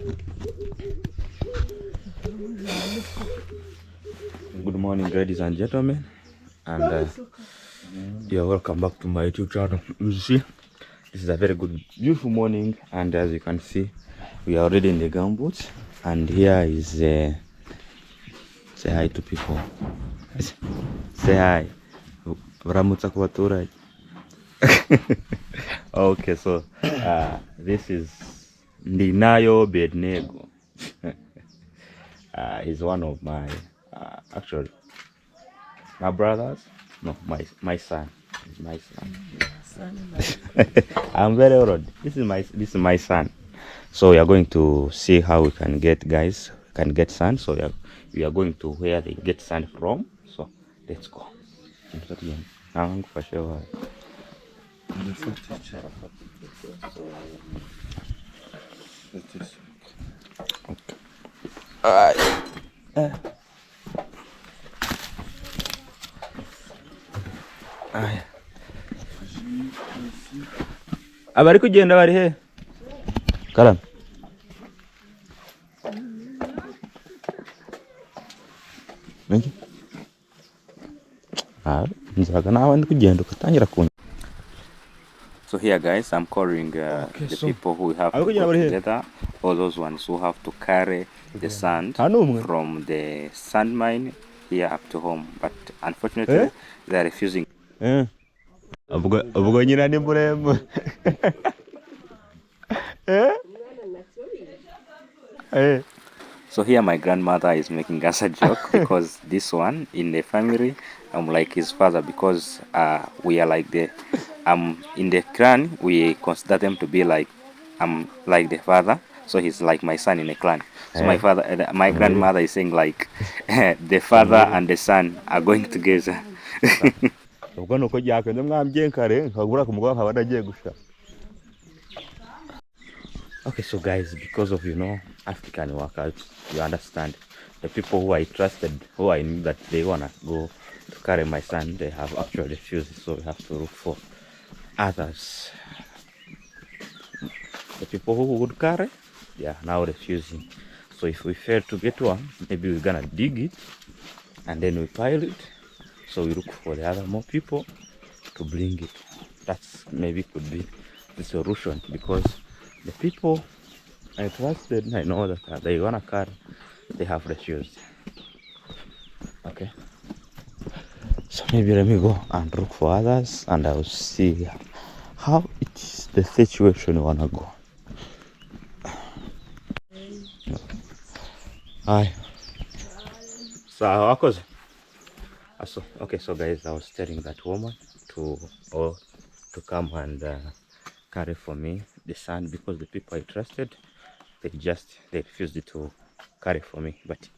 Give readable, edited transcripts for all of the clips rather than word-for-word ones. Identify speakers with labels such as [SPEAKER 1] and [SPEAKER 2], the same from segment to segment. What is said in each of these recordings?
[SPEAKER 1] Good morning, ladies and gentlemen, and you're welcome back to my YouTube channel. You see, this is a very good, beautiful morning, and as you can see, we are already in the gumboots, and here is say hi to people. Say hi. Okay, so this is Ndinayo Bednego. He's one of my actually my brothers. No, my son. He's my son. I'm very old. This is my son. So we are going to see how we can get sand. So we are going to where they get sand from. So let's go. Okay. Abari kugenda bari he? Kalam. Niki? Nzaga nawe ndi kugenda ukatangira kuntu. So here guys, I'm calling the people who have to go together, all those ones who have to carry the sand from the sand mine here up to home, but unfortunately they are refusing. Abugo nyina ni murembo. So here my grandmother is making us a joke because this one in the family I'm like his father, because we are like the in the clan we consider them to be like like the father, so he's like my son in the clan. So my father my grandmother is saying like the father and the son are going together. Okay, so guys, because of African workouts, you understand, the people who I trusted, who I knew that they wanna go to carry my son, they have actually refused, so we have to look for others. The people who would carry, they are now refusing. So if we fail to get one, maybe we're gonna dig it and then we pile it. So we look for the other more people to bring it. That's maybe could be the solution, because the people I trusted, I know that they wanna carry, they have refused. Okay. So maybe let me go and look for others, and I'll see how it's the situation you wanna go. Hi. So okay, so guys, I was telling that woman to come and carry for me the sand, because the people I trusted, they refused to carry for me, but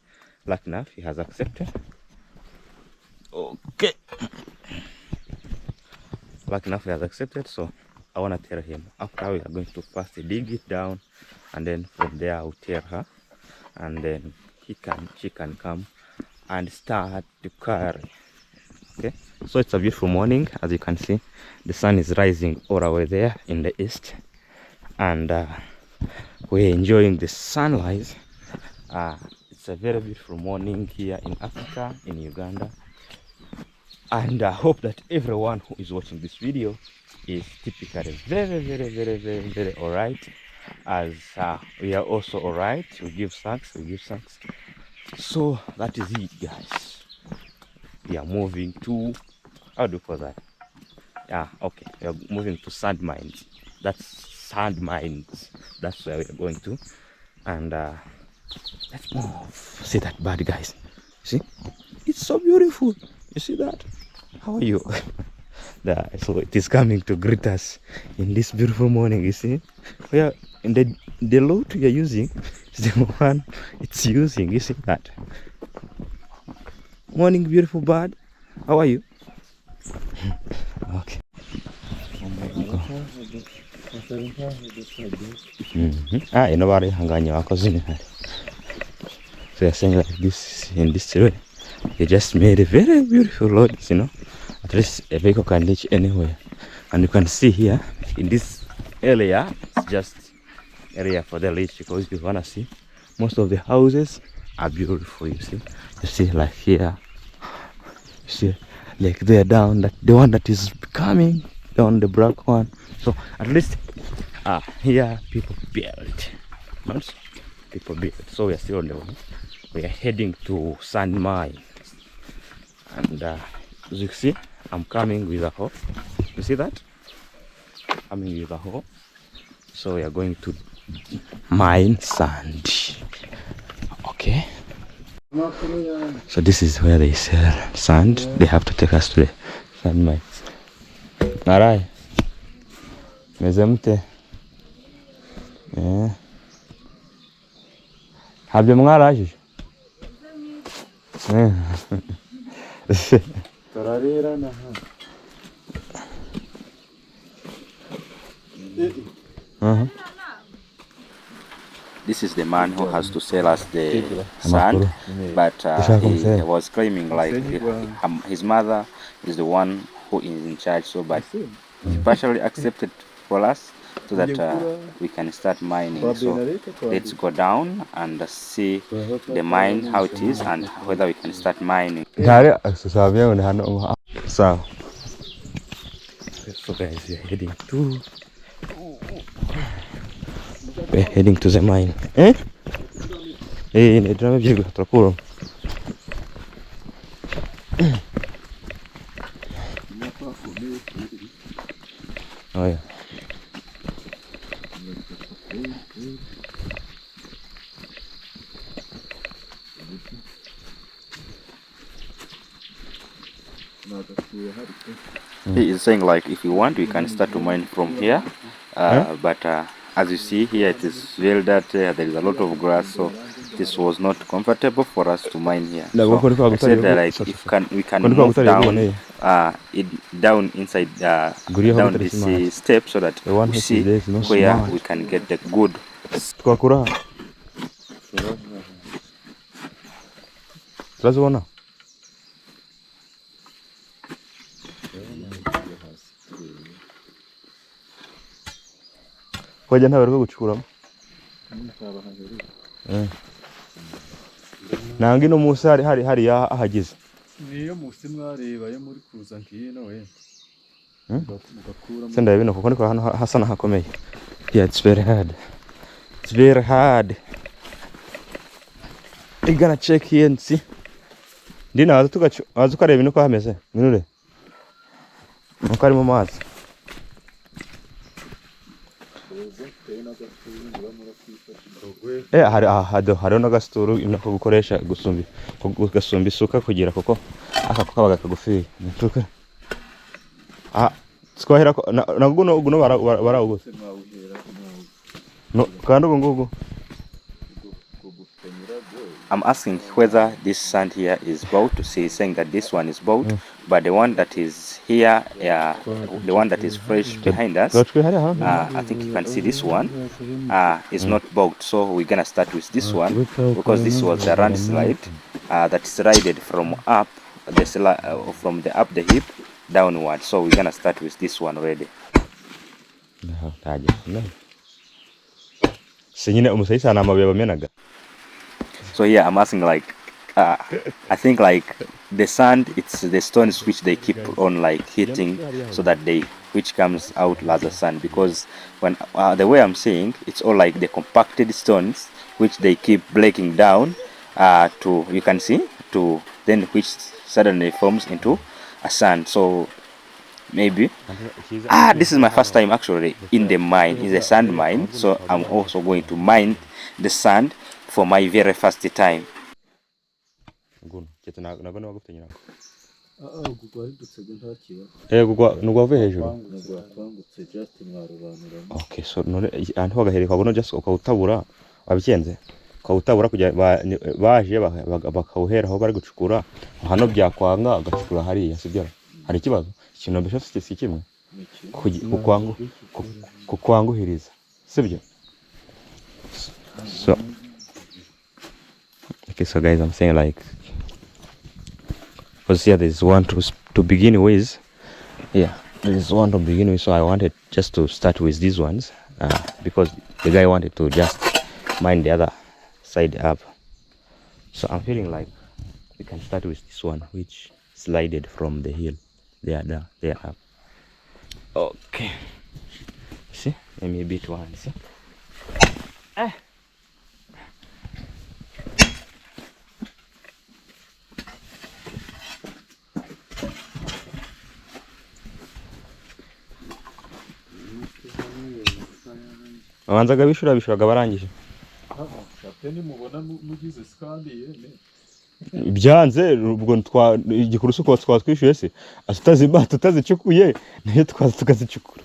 [SPEAKER 1] lucky enough he has accepted. Okay, lucky enough he has accepted. So I want to tell him, after we are going to first dig it down, and then from there I'll tell her, and then she can come and start to carry. Okay, so it's a beautiful morning. As you can see, the sun is rising all the way there in the east, and we're enjoying the sunrise. It's a very beautiful morning here in Africa, in Uganda, and I hope that everyone who is watching this video is typically very all right, as we are also all right. We give thanks. So that is it, guys. We are moving to, how do you call that? Yeah, okay, we are moving to sand mines. That's sand mines. That's where we are going to, and let's move. See that bird, guys? See, it's so beautiful. You see that? How are you? So it is coming to greet us in this beautiful morning. You see, in the load we are using is the one it's using. You see that? Morning, beautiful bird. How are you? Okay. Nobody hanging your cousin. So they're saying like this, in this way, they just made a very beautiful road, at least a vehicle can reach anywhere. And you can see here in this area, it's just area for the leech, because you wanna see most of the houses are beautiful. You see like here, you see like there down, that the one that is coming down, the black one. So at least here people build, not people build. So we are still on the way. We are heading to sand mine, and as you see, I'm coming with a hoe. You see that? Coming with a hoe. So we are going to mine sand. Okay. So this is where they sell sand. They have to take us to the sand mine. Alright. Mezemte. Yeah. Have you mangaraji? This is the man who has to sell us the sand, but he was claiming like his mother is the one who is in charge. So, but he partially accepted for us so that we can start mining. So let's go down and see the mine, how it is, and whether we can start mining. So guys, we're heading to the mine. Oh yeah. He is saying like if you want we can start to mine from here, but as you see here it is very dirty, there is a lot of grass, so this was not comfortable for us to mine here. So I said like if we can move down down inside down this step so that we see where we can get the good. Wajya ntawe rwo gucukuramo nanga ino musi hari ahageze niyo musi mwareba yo muri kuza nkino we senda yabino kuko niko hano hasa nahakomeye. Yeah, it's very hard. It's very hard. I'm gonna check here and see. Ndina azukareba ino ko hameze minure nuko ari mu mazi. Hari n'agasituru inako gukoresha gusumba isuka kugira kuko aka kabaga kagufi ntuka twahera naguno barawugose no kandi ngugu. I'm asking whether this sand here is bought. She's saying that this one is bought, but the one that is here, the one that is fresh behind us, I think you can see this one is not bought. So we're gonna start with this one because this was a landslide that slided from up from the up the hip downward. So we're gonna start with this one already. So yeah, I'm asking like, I think like the sand, it's the stones which they keep on like hitting so that which comes out as a sand, because when the way I'm seeing, it's all like the compacted stones which they keep breaking down to, you can see, to then which suddenly forms into a sand. So maybe this is my first time actually in the mine, in the sand mine. So I'm also going to mine the sand for my very first time. Okay, so antu bagahereka bono just ukawutabura wabikenze ukawutabura kujya baje bakawuhera aho bari gucukura hano byakwanga agacukura hariya sibyo hari kibazo ikintu mbese si kimwe kukwanguhiriza sibyo. So okay, so guys, I'm saying like, because here there's one to begin with. Yeah, there's one to begin with. So I wanted just to start with these ones because the guy wanted to just mine the other side up. So I'm feeling like we can start with this one, which slided from the hill. There up. Okay. See, let me beat one. See. Babanzaga bishuraga barangije. Byanze ubwo igikurusu ko twatwishyuye se tutazicukuye nayo twaza tukazicukura.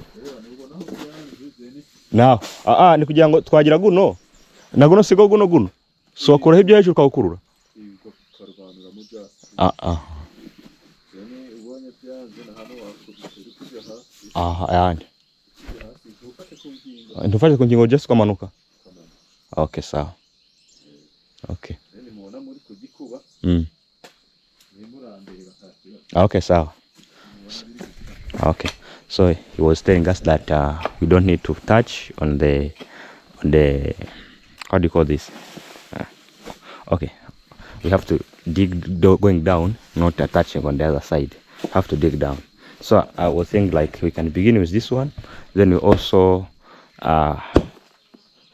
[SPEAKER 1] Naho ni kugira ngo twagira guno naguno sigo guno so wakuraho ibyo hejuru ukawukurura. Ayandi ntufashe ku ngingo just kwamanuka. Okay, sawa. Okay. Okay, sawa. Okay. So he was telling us that we don't need to touch on the how do you call this? Okay. We have to dig going down, not touching on the other side. Have to dig down. So I was saying like we can begin with this one, then we also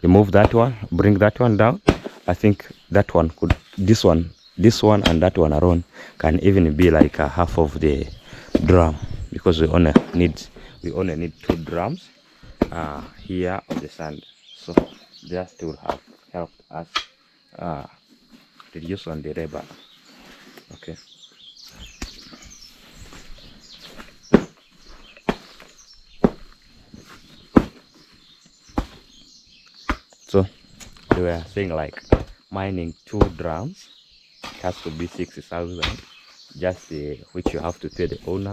[SPEAKER 1] remove that one, bring that one down. I think that one could, this one and that one around can even be like a half of the drum, because we only need 2 drums here on the sand. So that will have helped us reduce on the labor. Okay. So they were saying like mining 2 drums, it has to be 60,000, just which you have to pay the owner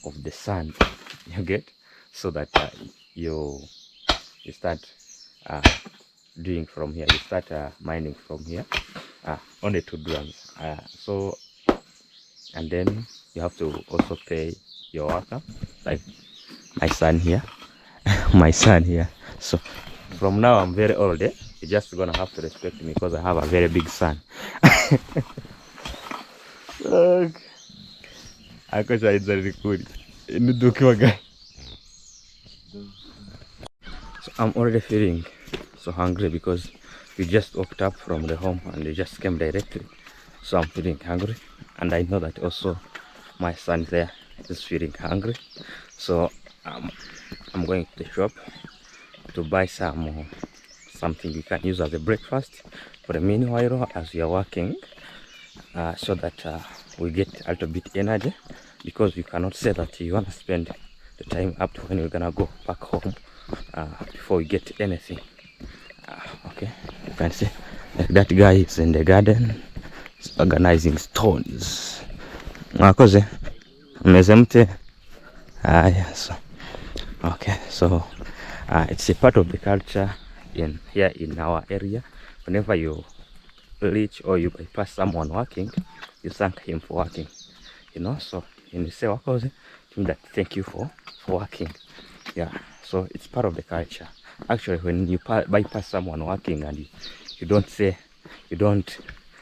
[SPEAKER 1] of the sand. You get, so that you start doing from here. You start mining from here. Only 2 drums. So and then you have to also pay your worker, like my son here, my son here. So from now I'm very old. You're just gonna have to respect me because I have a very big son. So I'm already feeling so hungry because we just walked up from the home and we just came directly. So I'm feeling hungry, and I know that also my son there is feeling hungry. So I'm going to the shop to buy something we can use as a breakfast for the meanwhile as we are working, so that we get a little bit energy, because you cannot say that you want to spend the time up to when we're gonna go back home before we get anything. Okay, you can see like that guy is in the garden organizing stones. Okay, so it's a part of the culture here in our area. Whenever you reach or you bypass someone working, you thank him for working, you know. So in the say wakoze, that thank you for working. Yeah, so it's part of the culture. Actually, when you bypass someone working and you don't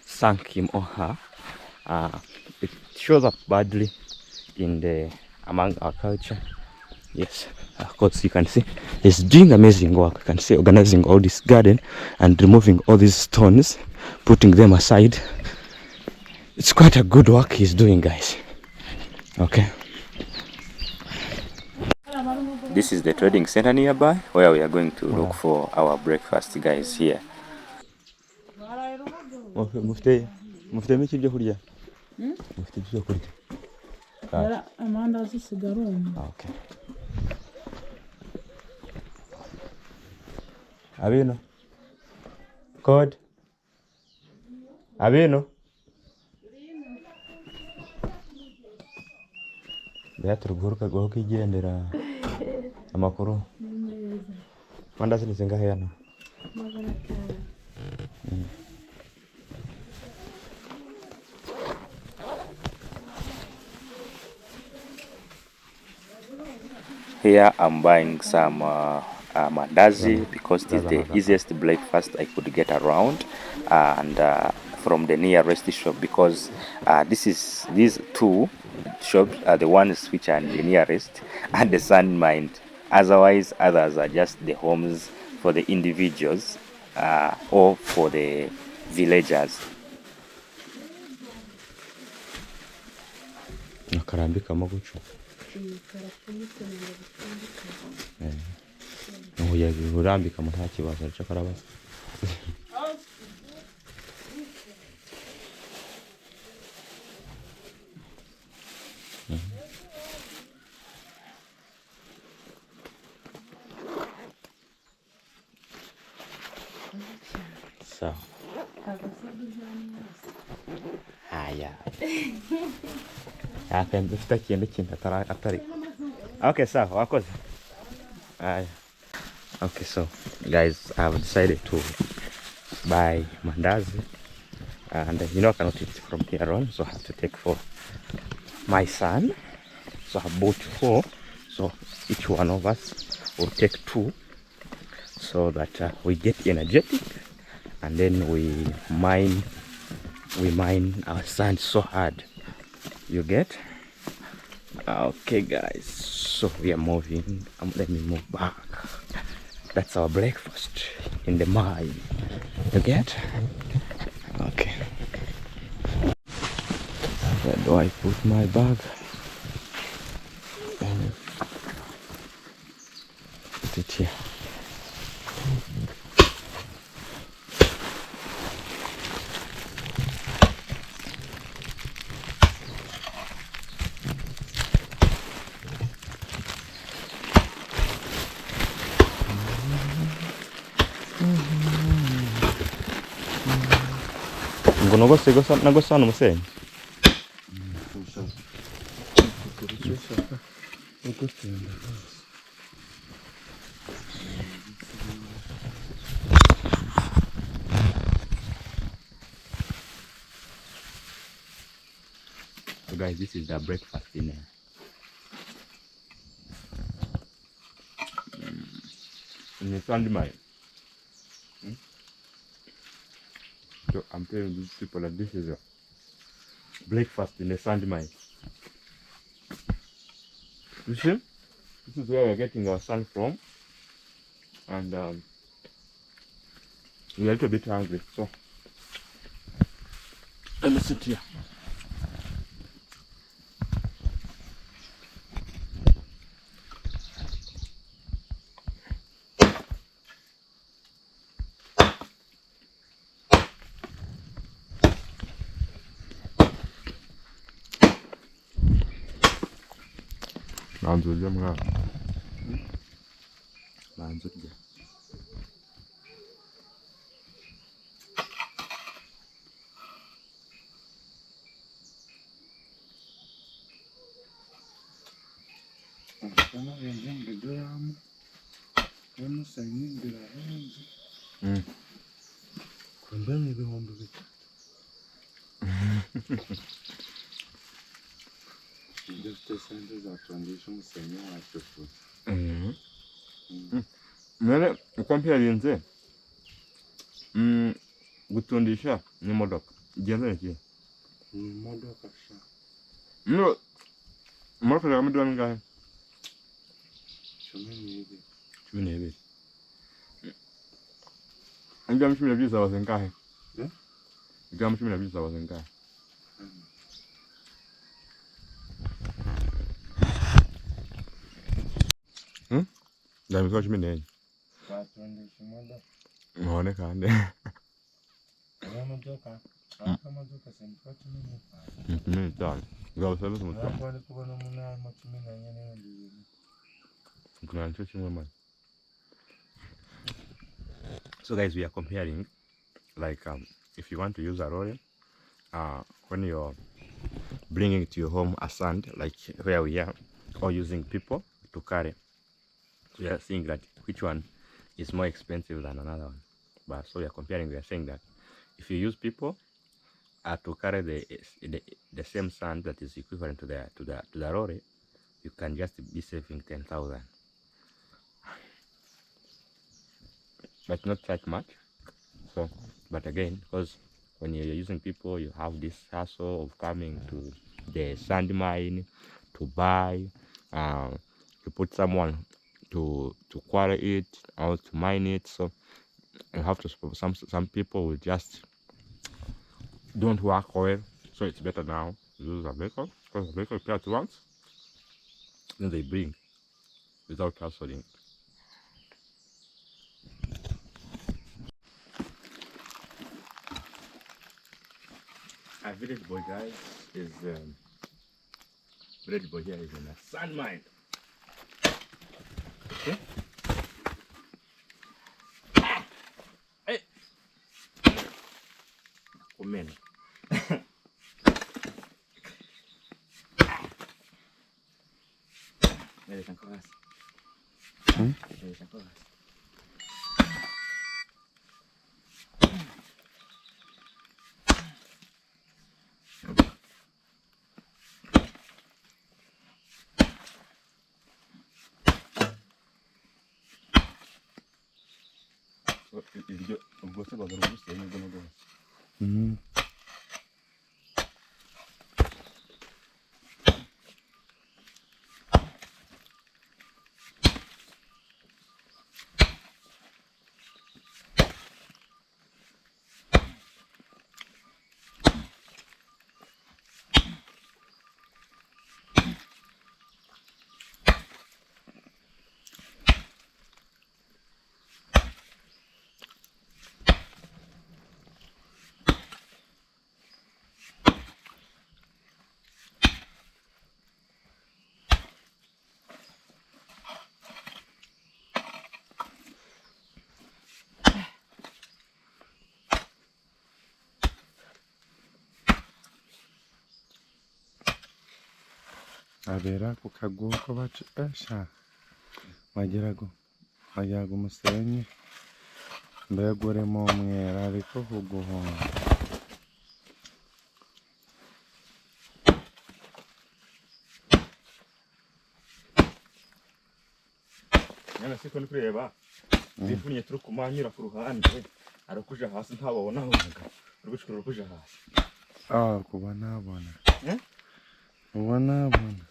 [SPEAKER 1] thank him or her, it shows up badly among our culture. Yes, of course, you can see he's doing amazing work. You can see organizing all this garden and removing all these stones, putting them aside. It's quite a good work he's doing, guys. Okay. This is the trading center nearby where we are going to look for our breakfast, guys, here. Okay. Abino. Code. Abino. Beaturguruka go kigendera amakuru. Mandazi nizinga hano. Here I'm buying some mandazi because it is the easiest breakfast I could get around, and from the nearest shop, because these two shops are the ones which are the nearest and the sand mine. Otherwise, others are just the homes for the individuals or for the villagers. Akarambikamo gutyo urambikamo nta kibazo aricyo karabaza. So ufite ikindi kintu atari okay. So wakoze. Okay, so guys, I've decided to buy mandazi, and you know I cannot eat from here on, so I have to take for my son. So I bought 4, so each one of us will take 2, so that we get energetic, and then we mine our sand so hard. You get? Okay guys, so we are moving. Let me move back. That's our breakfast in the mine. You get? Okay. Where do I put my bag? Put it here. Ngo nagosana umusenyi. So guys, this is the breakfast dinner. In the sand mine. So I'm telling these people that this is a breakfast in the sand mine. You see? This is where we're getting our sand from. And we're a little bit hungry, so let me sit here. Manzurya mwana. Manzurya. None ukompyarinze gutundisha n'imodoka igenda iki imodoka sha no imodoka ya midwa ngahe 12 anga mshimira biza wazengahe anga mshimira biza wazengahe Dami kwa chimi nene batondesha imodoka none kandi imodoka amamodoka sempati nini cyane ngabasalo tumuta bari kubona umunama 14 kuna ncho chimwe man. So guys, we are comparing like if you want to use a roller when you're bringing to your home a sand like where we are, or using people to carry. We are seeing that which one is more expensive than another one. But so we are comparing. We are saying that if you use people to carry the same sand that is equivalent to the lorry, you can just be saving 10,000. but not that much. So, but again, because when you're using people, you have this hassle of coming to the sand mine to buy, to put someone to quarry it or to mine it. So you have to, some people will just don't work well. So it's better now to use a vehicle, because a vehicle pay at once, then they bring without hassling. Our village boy, guys, is village boy here is in a sand mine. Okay. Hey. Amen. Mm-hmm. Abera ku kaguko bacesha wagirago umusenyi mbega urimo umwera ariko kuguhonda. Nyana siko ni kureba bifunye turi kumanyura ku ruhande arakuja hasi ntababona hoga rugushikura rukuja hasi kuba nabona uba nabona.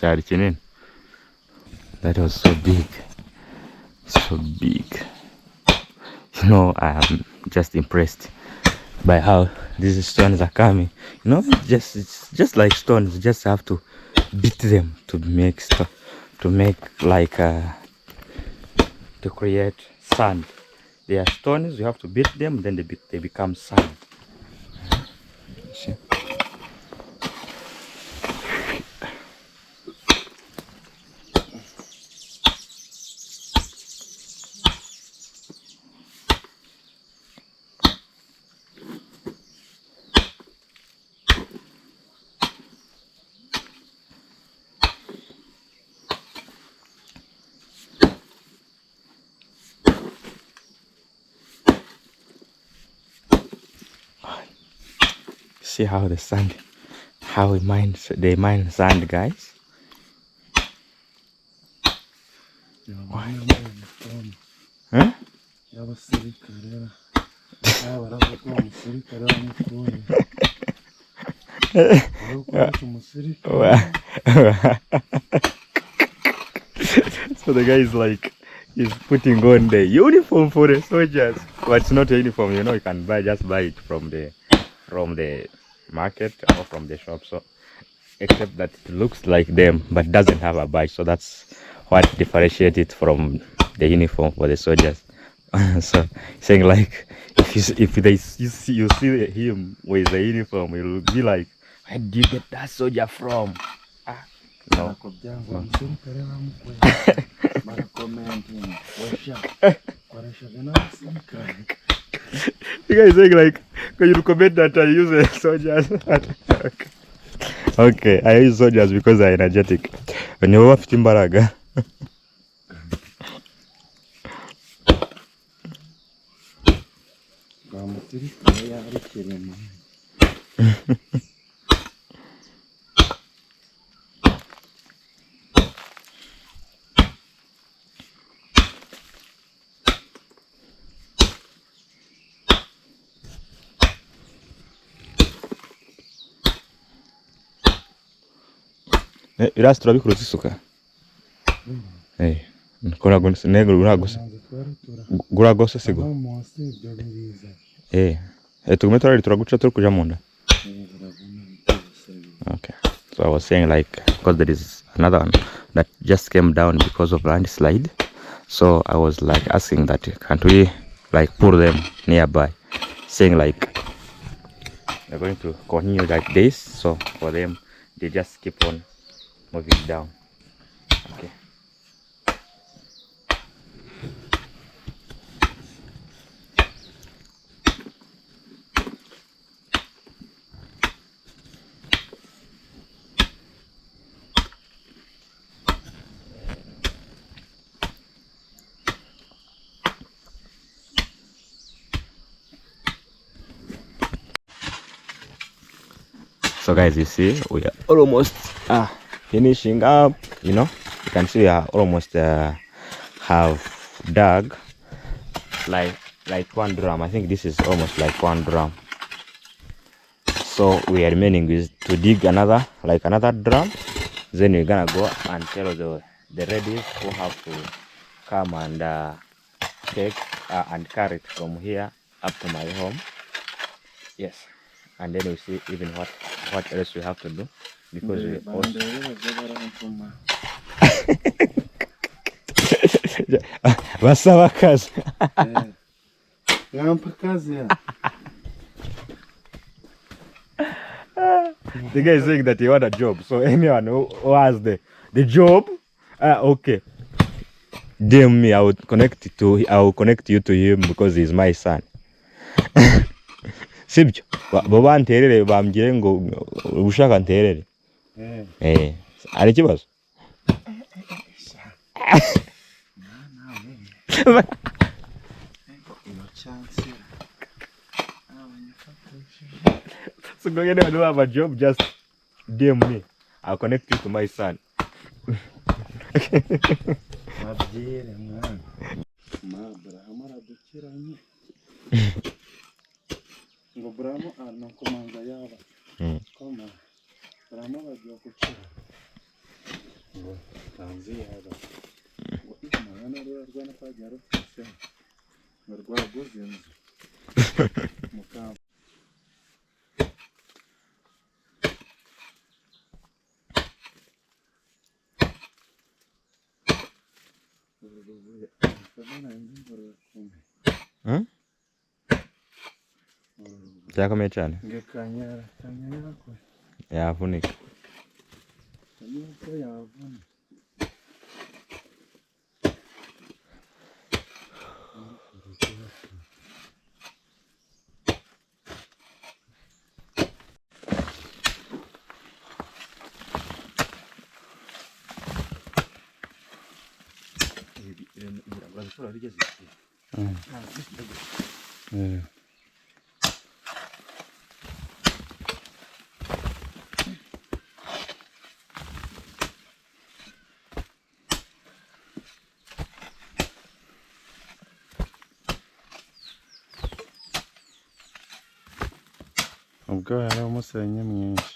[SPEAKER 1] Cyari kinini. That was so big, so big. You know, I'm just impressed by how these stones are coming. You know, it's just like stones. You just have to beat them to make like to create sand. They are stones. You have to beat them, then they become sand. See? See how the sand, how they mine sand, guys. Huh?
[SPEAKER 2] y'abasirikare baravuga umusirikare w'amukuru
[SPEAKER 1] So the guy is like, he's putting on the uniform for the soldiers. But it's not a uniform, you know, you can just buy it from the market or from the shop. So except that it looks like them but doesn't have a badge, so that's what differentiates it from the uniform for the soldiers. So saying like, you see him with the uniform, you'll be like, where did you get that soldier from? No. You guys saying like, can you recommend that I use the soldiers? Okay, I use soldiers because they're energetic. When you're off Timbaraga. Irasi turabikuruza isuka. Guragose sigo. Tugume turaguca turi kuja munda. Okay. So I was saying like, because there is another one that just came down because of landslide. So I was like asking that, can't we like pull them nearby? Saying like, they're going to continue like this. So for them, they just keep on moving down. Okay. So guys, you see we are almost finishing up, you know. You can see we are almost have dug like one drum. I think this is almost like one drum. So we are remaining with to dig another drum. Then we're gonna go and tell the ladies who have to come and take and carry it from here up to my home. Yes, and then we see even what else we have to do, because we also basaba kazi. The guy is saying that he want a job, so anyone who has the job, okay, DM me. I will connect you to him because he's my son. Sibyo bo banterere bambye ngo ushaka nterere ari kibazo. So go ahead and have a job, just DM me. I'll connect you to my son. Cyakomeye cyane yavunika.
[SPEAKER 2] ubwo hari umusenyi mwinshi.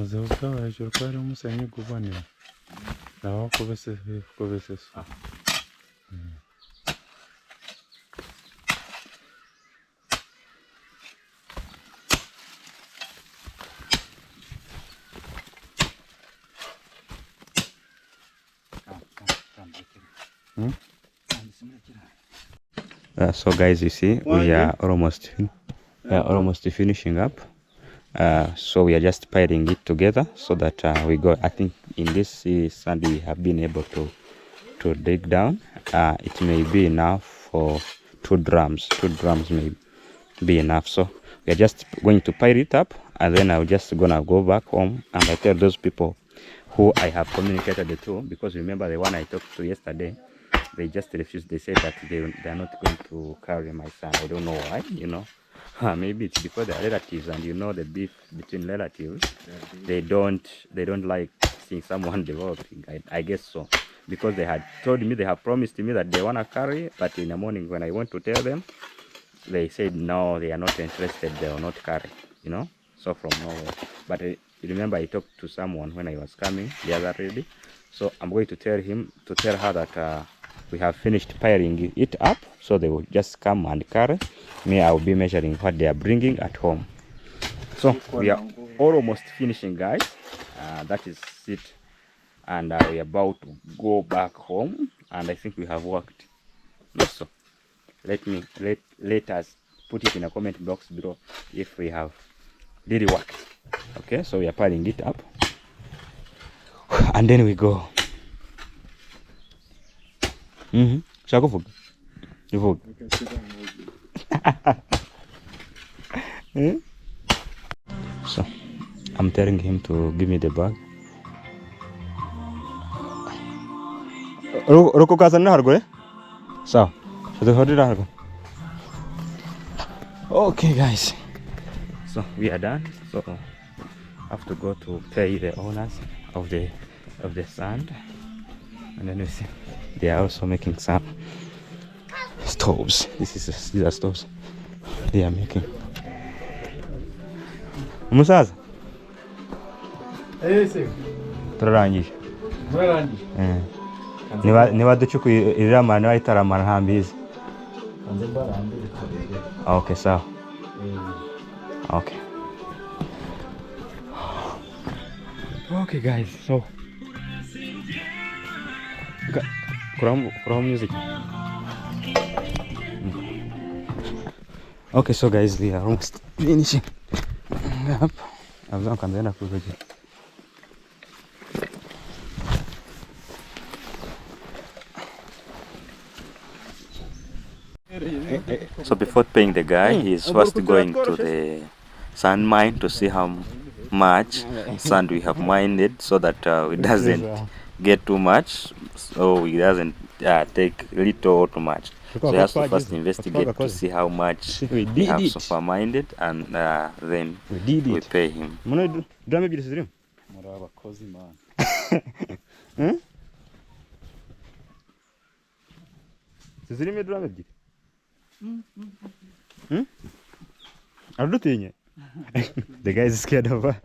[SPEAKER 2] uzi ubwo hejuru ko hari umusenyi gubonera naho kubese so.
[SPEAKER 1] So guys, you see, we are almost finishing up. So we are just piling it together so that we go. I think in this sand we have been able to dig down. It may be enough for 2 drums. 2 drums may be enough. So we are just going to pile it up, and then I'm just gonna go back home and I tell those people who I have communicated to, because remember the one I talked to yesterday, they just refused. They said that they are not going to carry my son. I don't know why, you know. Maybe it's because they are relatives, and you know the beef between relatives. They don't like seeing someone developing. I guess so, because they had told me, they have promised me that they wanna carry, but in the morning when I went to tell them, they said no, they are not interested. They will not carry, you know. So from nowhere. But remember, I talked to someone when I was coming, the other lady. So I'm going to tell her that we have finished piling it up, so they will just come and carry. Me, I will be measuring what they are bringing at home. So we are almost finishing, guys. That is it, and we are about to go back home. And I think we have worked. So let us put it in a comment box below if we have really worked. Okay, so we are piling it up, and then we go. Shakufuga. You So I'm telling him to give me the bag. So okay, guys, so we are done. So I have to go to pay the owners of the sand, and then we see they are also making some stoves. These are stoves they are making. Umusaza turarangije niba ducukuye iramana niba itaramana ntambizi. Okay, so okay guys, so from music. Okay, so guys, we are almost finishing up. I'm not going to go. So before paying the guy, he's first going to the sand mine to see how much sand we have mined, so that it doesn't get too much, so it doesn't take little or too much. So he has to first investigate to see how much we have so far mined, and then we pay him. The guy is scared of us.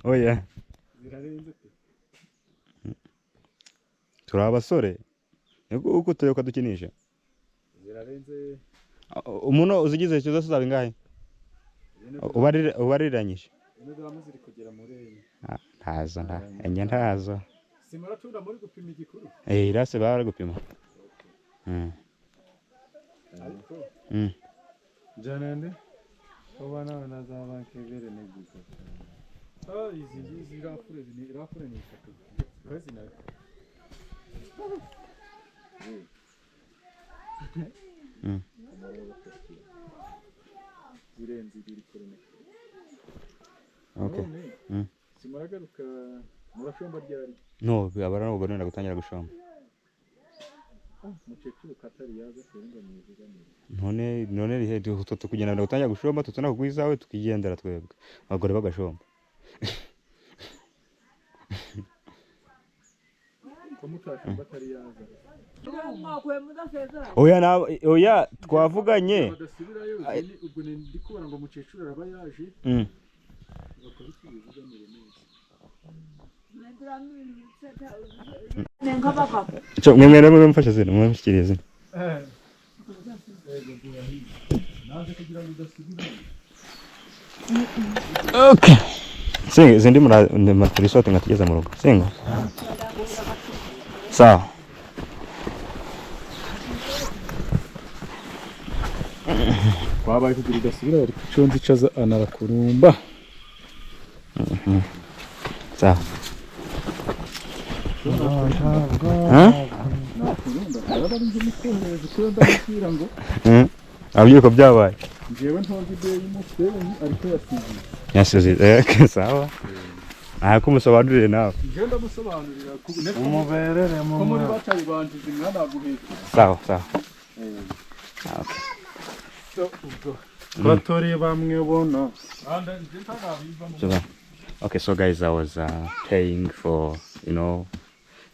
[SPEAKER 1] Oh yeah. Turabasore. Uko tuyoka dukinisha. Umuntu uzigize icyo zose zabingahe? Ubariranyije. Ntazo enye ntazo. Simara tunda muri gupima igikuru. Irase bari gupima.
[SPEAKER 2] Janende obana banazaba kegere neguko. Izi rafure ni shatu. Kazi na.
[SPEAKER 1] Okay.
[SPEAKER 2] Simuragaruka murashomba ryari?
[SPEAKER 1] No, abara no gona gutangira gushomba.
[SPEAKER 2] Mukecuru katari yaza kurenga mwizigamira.
[SPEAKER 1] None rihe tuto kugenda gutangira gushomba tutona kugwizawe tukigendera twebwe. Abagore bagashomba. oya twavuganye
[SPEAKER 3] ubwo ndi kubona ngo umukecuru araba yaje
[SPEAKER 1] mwemera mumfasha zino mumfashikiriye zino okay singa zindi maturisote ngatugeza mu rugo singa sawa
[SPEAKER 3] wabaye kugira udasubira ari kuconza icaza anarakurumba
[SPEAKER 1] sawa abyuko byabaye
[SPEAKER 3] njyewe ntonze ide y'umusenyi ariko
[SPEAKER 1] yasize sawa aha kumusobanurire nawe
[SPEAKER 3] njyewe ndamusobanurira
[SPEAKER 2] umuberere
[SPEAKER 3] ko muri bacaye banjije mwana guheka
[SPEAKER 1] sawa sawa
[SPEAKER 3] okay so ubwo
[SPEAKER 2] batori bamwe bona
[SPEAKER 1] okay, so guys, I was paying for, you know,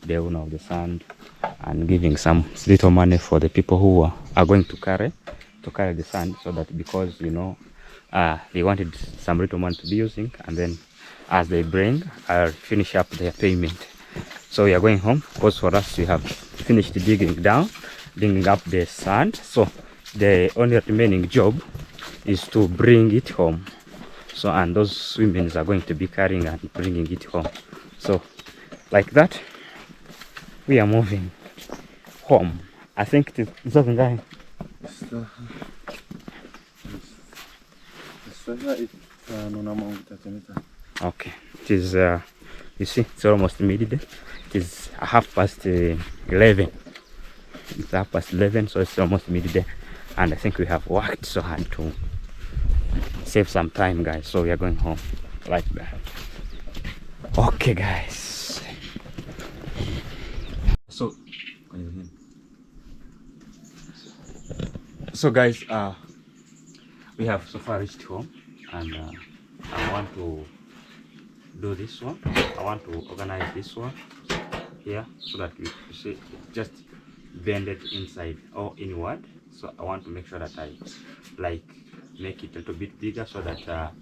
[SPEAKER 1] the owner of the sand and giving some little money for the people who are going to carry the sand, so that because, you know, they wanted some little money to be using, and then as they bring, I'll finish up their payment. So we are going home because for us we have finished digging up the sand, so the only remaining job is to bring it home. So, and those women are going to be carrying and bringing it home. So like that we are moving home. I think it is something guy. Okay, it is you see, it's almost midday. It is 11:30. It's 11:30, so it's almost midday, and I think we have worked so hard to save some time, guys. So we are going home like that. Okay, guys. So guys, we have so far reached home, and I want to do this one. I want to organize this one here so that we see just bend it inside or inward. So I want to make sure that I make it a little bit bigger, so that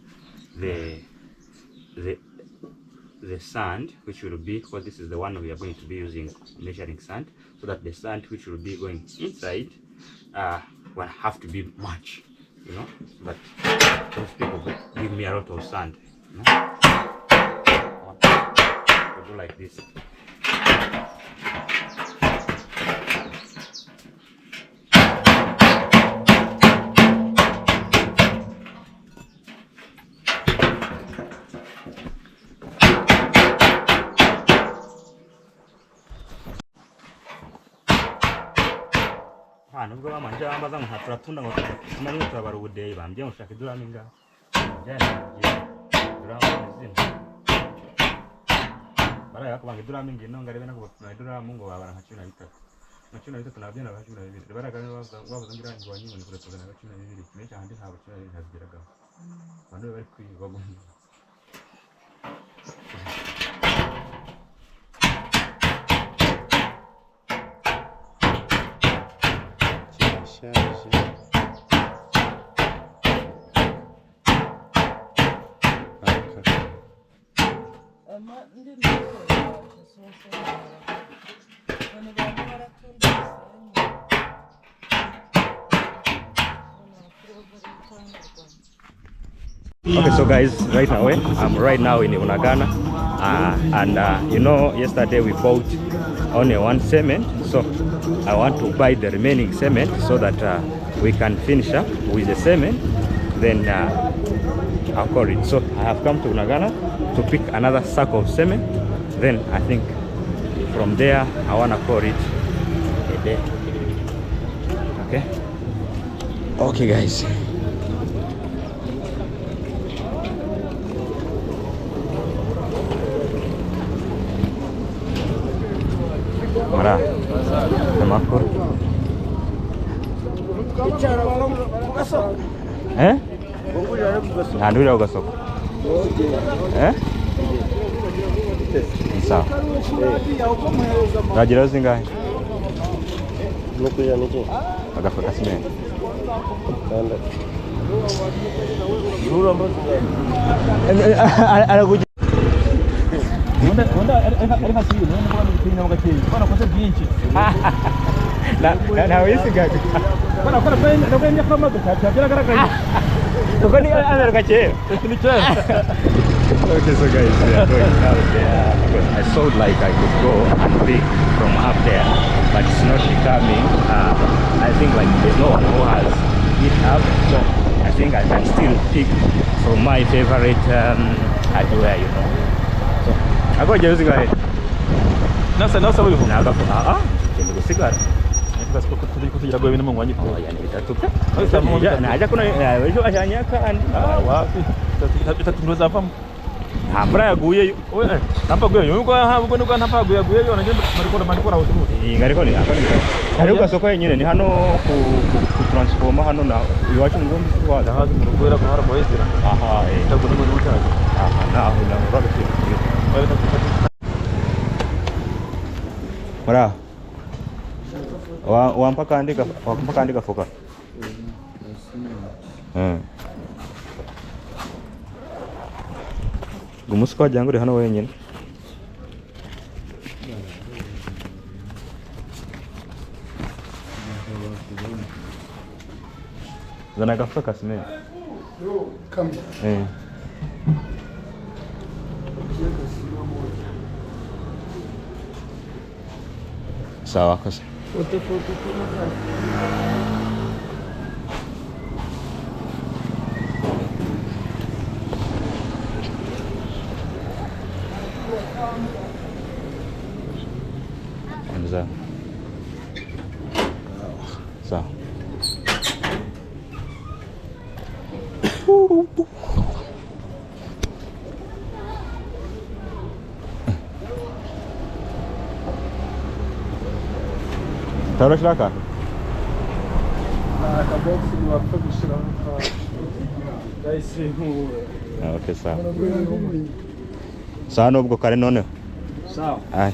[SPEAKER 1] the sand which will be, because this is the one we are going to be using measuring sand, so that the sand which will be going inside will have to be much, you know, but those people give me a lot of sand, you know? I want to do like this. nubwo bamanje bambaza ngo turatunda ngo tumanye turabara ubudeyi bambye mushaka idurami nga byane durami zino bara yakubanga idurami ngino ngarebe nako bafuna idurami ngo babara nka 13 nabyo na 12 baraga bavuze ngira ngo wanyine ni kuretoza na 12 menshi handi haba 12 hazigeraga bano bari kwiga gumye Okay, so guys, right now I'm right now in Unagana, and you know, yesterday we bought only one cement, so I want to buy the remaining cement so that we can finish up with the cement, then I'll call it. So I have come to Unagana to pick another sack of cement, then I think from there I want to call it a day. Okay guys. Mara, amakuru. Nandurira ugasoko. Sawa. Urageraho zingahe?
[SPEAKER 4] Makumyabiri n'iki?
[SPEAKER 1] Agafu ka simenti. Arakugira. Nawe yisigaga. Kuko ni ameruka kera. Okay, so guys, we are going out there because I saw like I could go and pick from up there, but it's not becoming. I think like there's no one who has it up, so I think I can still pick from my favorite hardware, you know. So I go just go ahead.
[SPEAKER 3] Nasa buri
[SPEAKER 1] Now I go for cigar.
[SPEAKER 3] kugira ngo ibintu mungwanye
[SPEAKER 1] Oh, yani bitatu.
[SPEAKER 3] naja
[SPEAKER 1] kuna ejo ajanyaka andi.
[SPEAKER 3] wapi bitatu ndo zavamo
[SPEAKER 1] Hambra yaguye.
[SPEAKER 3] oya nampaguye yuko ntabwo nuko nampaguye yo nanjye marikora utumu
[SPEAKER 1] Ngariko ni akoni. Ari ugasoko yenyine ni hano ku transforma hano na iwacu ngombi kwa
[SPEAKER 3] ndahazi mu rugwera ko haramo yesira
[SPEAKER 1] aha
[SPEAKER 3] ntabwo n'umuntu utaje
[SPEAKER 1] aha naho na rwose. Mara. Wampaka andika foka. Gumusko jangu uri hano wenyine. Zana gafuka ka simenti.
[SPEAKER 4] Kama.
[SPEAKER 1] Sawa kasa. Sawa. Sawa. Taruh laka.
[SPEAKER 4] Akaboksi ni wapfa gushyiraho
[SPEAKER 1] Okay, sawa. Sawa nubwo kare noneho.
[SPEAKER 4] sawa.
[SPEAKER 1] Aye.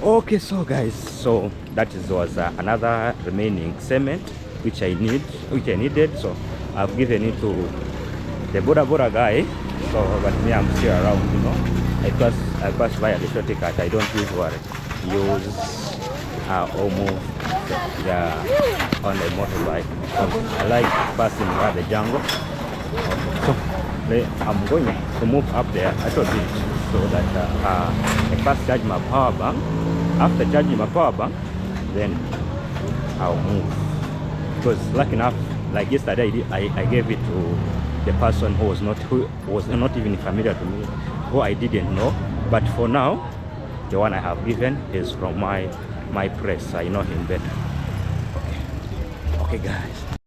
[SPEAKER 1] Okay, so guys, so that was another remaining cement which I needed. So I've given it to the Bora guy. So but me, I'm still around, you know. I pass via the shortcut. I don't usually use almost on the motorbike. I like passing by the jungle. So I'm going to move up there a little bit so that I first charge my power bank. After charging my power bank, then I'll move. Because lucky enough, like yesterday, I gave it to the person who was not even familiar to me, who I didn't know. But for now, the one I have given is from my press. I know him better. Okay, guys.